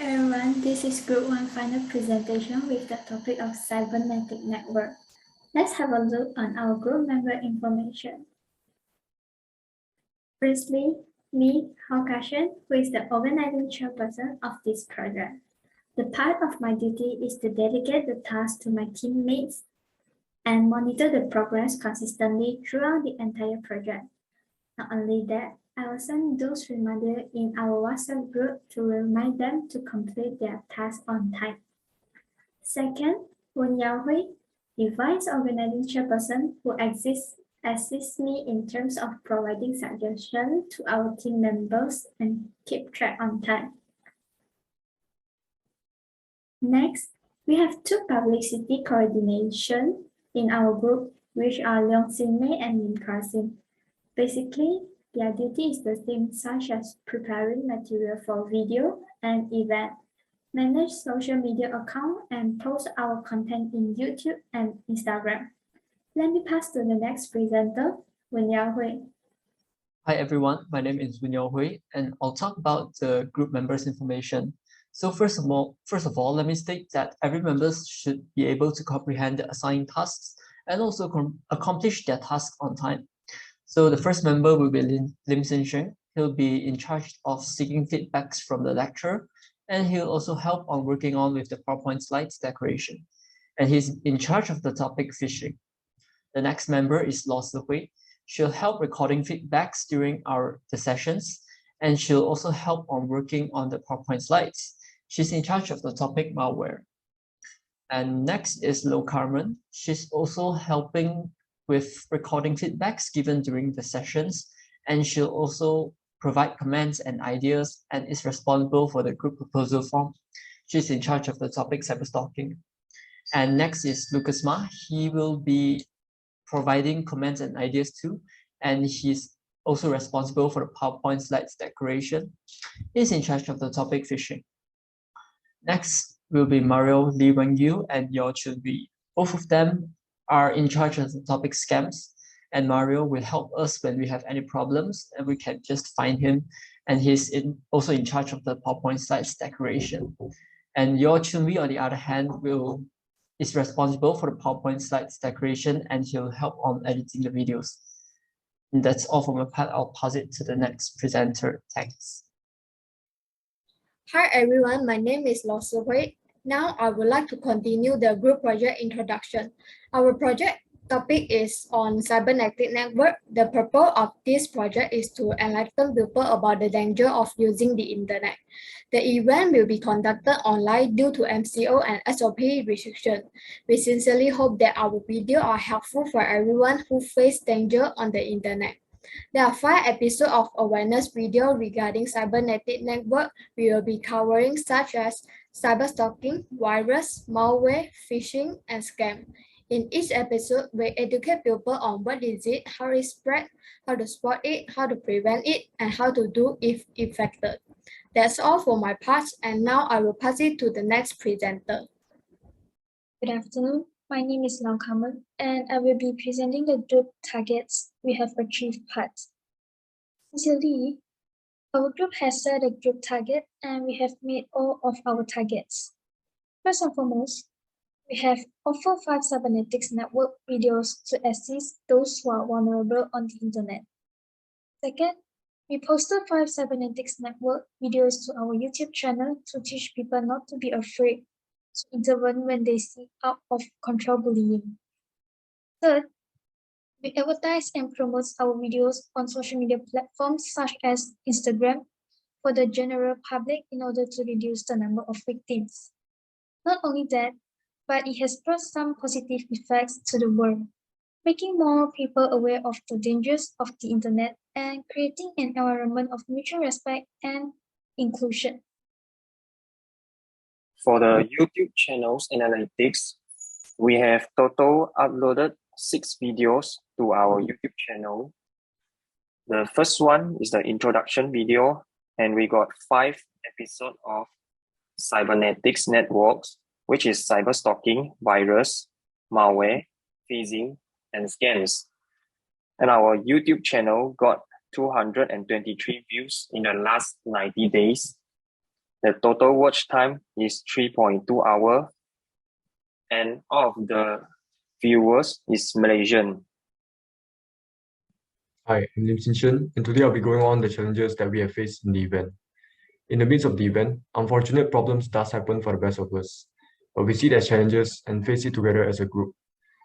everyone, this is Group 1 final presentation with the topic of cybernetic network. Let's have a look on our group member information. Firstly, me, Haukashan, who is the organizing chairperson of this project. The part of my duty is to delegate the task to my teammates and monitor the progress consistently throughout the entire project. Not only that, I will send those reminders in our WhatsApp group to remind them to complete their task on time. Second, Wen Yaohui, the Vice Organizing Chairperson who assists me in terms of providing suggestions to our team members and keep track on time. Next, we have two publicity coordination in our group, which are Leong Sin Mei and Lim Krasin. Basically, their duty is the same, such as preparing material for video and event, manage social media account, and post our content in YouTube and Instagram. Let me pass to the next presenter, Wen Yaohui. Hi everyone, my name is Wen Yaohui, and I'll talk about the group members' information. So first of all, let me state that every member should be able to comprehend the assigned tasks and also accomplish their tasks on time. So the first member will be Lim Sin Sheng. He'll be in charge of seeking feedbacks from the lecturer, and he'll also help on working on with the PowerPoint slides decoration. And he's in charge of the topic phishing. The next member is Law Sihui. She'll help recording feedbacks during the sessions, and she'll also help on working on the PowerPoint slides. She's in charge of the topic malware. And next is Lo Carmen. She's also helping with recording feedbacks given during the sessions, and she'll also provide comments and ideas and is responsible for the group proposal form. She's in charge of the topic cyberstalking. And next is Lucas Ma. He will be providing comments and ideas too, and he's also responsible for the PowerPoint slides decoration. He's in charge of the topic phishing. Next will be Mario Li Wenyu and Yeo Chun Wee. Both of them are in charge of the topic scams, and Mario will help us when we have any problems and we can just find him, and he's also in charge of the PowerPoint slides decoration. And Yeo Chun Wee, on the other hand, is responsible for the PowerPoint slides decoration, and he'll help on editing the videos. And that's all from my part. I'll pass it to the next presenter. Thanks. Hi everyone, my name is Law Sihui. Now I would like to continue the group project introduction. Our project topic is on cybernetic network. The purpose of this project is to enlighten people about the danger of using the internet. The event will be conducted online due to MCO and SOP restrictions. We sincerely hope that our videos are helpful for everyone who faces danger on the internet. There are 5 episodes of awareness video regarding cybernetic network we will be covering, such as cyberstalking, virus, malware, phishing, and scam. In each episode, we educate people on what is it, how it spread, how to spot it, how to prevent it, and how to do if affected. That's all for my part, and now I will pass it to the next presenter. Good afternoon. My name is Lao Carmen, and I will be presenting the group targets we have achieved part. Sincerely, our group has set a group target, and we have made all of our targets. First and foremost, we have offered 5 cybernetics network videos to assist those who are vulnerable on the internet. Second, we posted 5 cybernetics network videos to our YouTube channel to teach people not to be afraid to intervene when they see out of control bullying. Third, we advertise and promote our videos on social media platforms such as Instagram for the general public in order to reduce the number of victims. Not only that, but it has brought some positive effects to the world, making more people aware of the dangers of the internet and creating an environment of mutual respect and inclusion. For the YouTube channel's analytics, we have total uploaded 6 videos to our YouTube channel. The first one is the introduction video, and we got 5 episodes of cybernetics networks, which is cyberstalking, virus, malware, phishing, and scams. And our YouTube channel got 223 views in the last 90 days. The total watch time is 3.2 hours, and all of the viewers is Malaysian. Hi, I'm Lim Xin Shen, and today I'll be going on the challenges that we have faced in the event. In the midst of the event, unfortunate problems does happen for the best of us, but we see it as challenges and face it together as a group,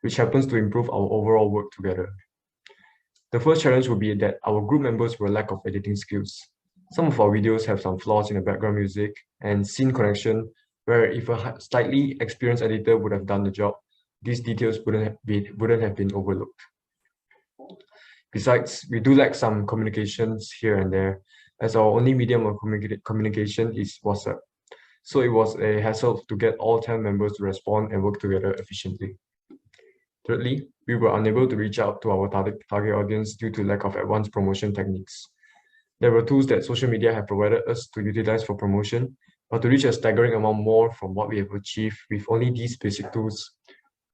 which happens to improve our overall work together. The first challenge will be that our group members will lack of editing skills. Some of our videos have some flaws in the background music and scene connection, where if a slightly experienced editor would have done the job, these details wouldn't have been overlooked. Besides, we do lack some communications here and there, as our only medium of communication is WhatsApp. So it was a hassle to get all 10 members to respond and work together efficiently. Thirdly, we were unable to reach out to our target audience due to lack of advanced promotion techniques. There were tools that social media have provided us to utilize for promotion, but to reach a staggering amount more from what we have achieved with only these basic tools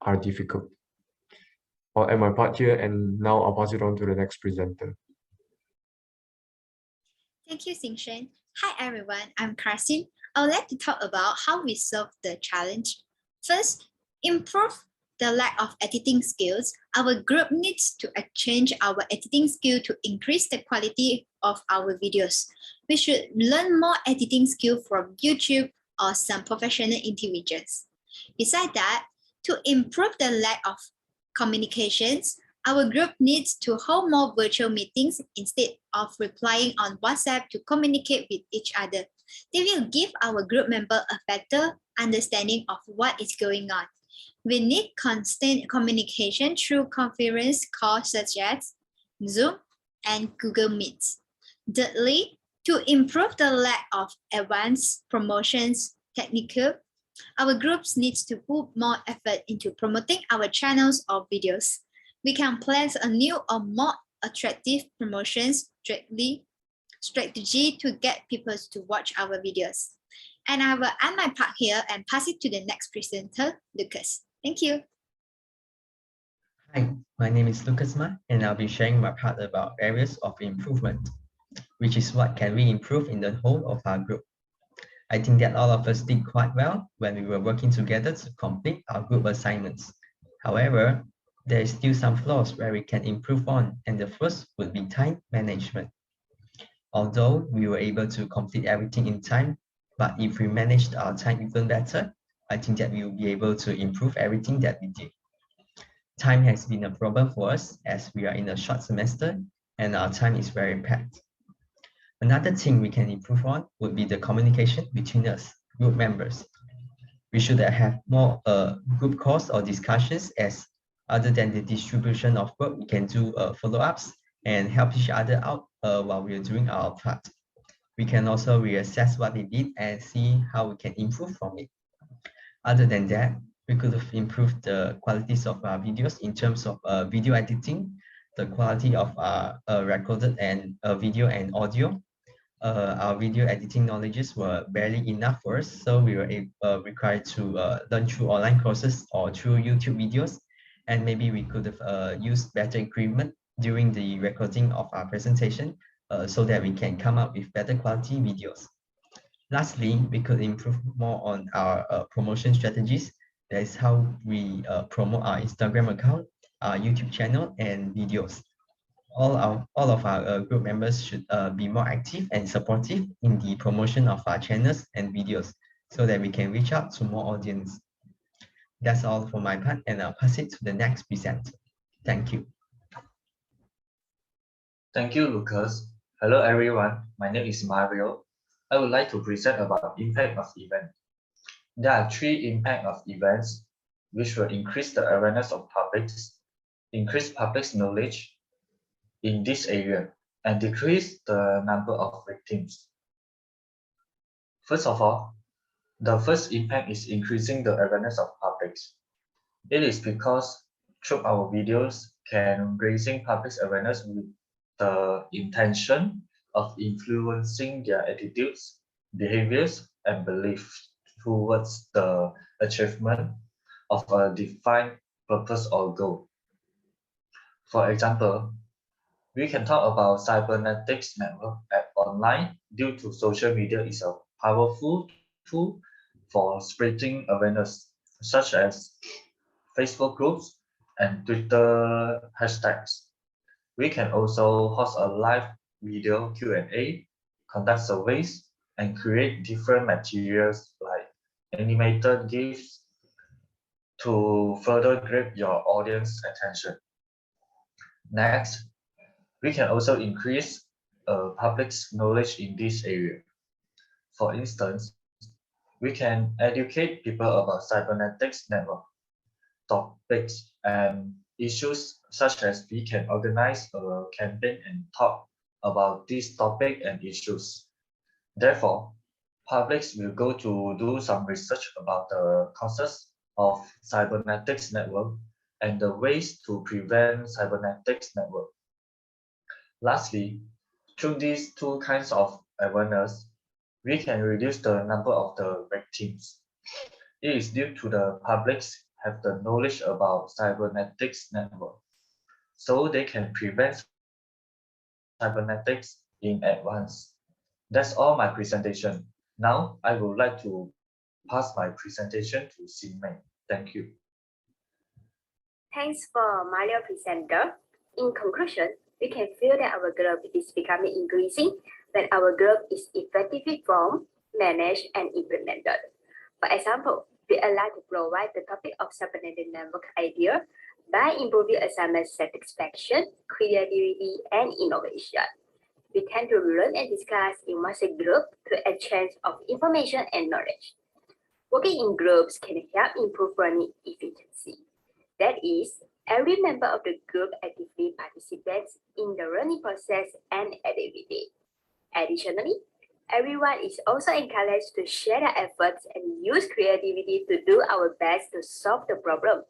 are difficult. I'll end my part here, and now I'll pass it on to the next presenter. Thank you, Xing Shen. Hi everyone, I'm Karsin. I would like to talk about how we solve the challenge. First, improve the lack of editing skills. Our group needs to change our editing skill to increase the quality of our videos. We should learn more editing skill from YouTube or some professional individuals. Besides that, to improve the lack of communications, our group needs to hold more virtual meetings instead of replying on WhatsApp to communicate with each other. They will give our group member a better understanding of what is going on. We need constant communication through conference calls such as Zoom and Google Meets. Thirdly, to improve the lack of advanced promotions technical, our groups needs to put more effort into promoting our channels or videos. We can plan a new or more attractive promotions strategy to get people to watch our videos. And I will end my part here and pass it to the next presenter, Lucas. Thank you. Hi, my name is Lucas Ma, and I'll be sharing my part about areas of improvement, which is what can we improve in the whole of our group. I think that all of us did quite well when we were working together to complete our group assignments. However, there is still some flaws where we can improve on, and the first would be time management. Although we were able to complete everything in time, but if we managed our time even better, I think that we will be able to improve everything that we did. Time has been a problem for us as we are in a short semester and our time is very packed. Another thing we can improve on would be the communication between us, group members. We should have more group calls or discussions, as other than the distribution of work, we can do follow-ups and help each other out while we are doing our part. We can also reassess what we did and see how we can improve from it. Other than that, we could have improved the qualities of our videos in terms of video editing, the quality of our recorded and video and audio. Our video editing knowledges were barely enough for us, so we were required to learn through online courses or through YouTube videos, and maybe we could have used better equipment during the recording of our presentation so that we can come up with better quality videos. Lastly, we could improve more on our promotion strategies. That is how we promote our Instagram account, our YouTube channel, and videos. All of our group members should be more active and supportive in the promotion of our channels and videos so that we can reach out to more audience. That's all for my part, and I'll pass it to the next presenter. Thank you. Thank you, Lucas. Hello, everyone. My name is Mario. I would like to present about impact of event. There are 3 impacts of events which will increase the awareness of publics, increase public's knowledge in this area, and decrease the number of victims. First of all, the first impact is increasing the awareness of publics. It is because through our videos can raising public's awareness with the intention of influencing their attitudes, behaviors, and beliefs towards the achievement of a defined purpose or goal. For example, we can talk about cybernetics network at online due to social media is a powerful tool for spreading awareness, such as Facebook groups and Twitter hashtags. We can also host a live video Q&A, conduct surveys, and create different materials like animated GIFs to further grab your audience attention. Next, we can also increase public's knowledge in this area. For instance, we can educate people about cybernetics network topics and issues, such as we can organize a campaign and talk about this topic and issues. Therefore, publics will go to do some research about the causes of cybernetics network and the ways to prevent cybernetics network. Lastly, through these two kinds of awareness, we can reduce the number of the victims. It is due to the publics have the knowledge about cybernetics network, so they can prevent cybernetics in advance. That's all my presentation. Now, I would like to pass my presentation to Xin-Mei. Thank you. Thanks for Mario presenter. In conclusion, we can feel that our group is becoming increasing when our group is effectively formed, managed, and implemented. For example, we are allowed to provide the topic of cybernetic network idea by improving assignment satisfaction, creativity, and innovation. We tend to learn and discuss in WhatsApp group to exchange of information and knowledge. Working in groups can help improve learning efficiency. That is, every member of the group actively participates in the learning process and activity. Additionally, everyone is also encouraged to share their efforts and use creativity to do our best to solve the problem.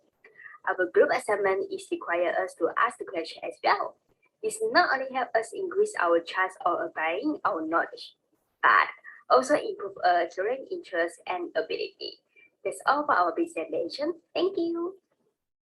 Our group assignment is require us to ask the question as well. This not only help us increase our chance of applying our knowledge, but also improve our learning interest and ability. That's all for our presentation. Thank you.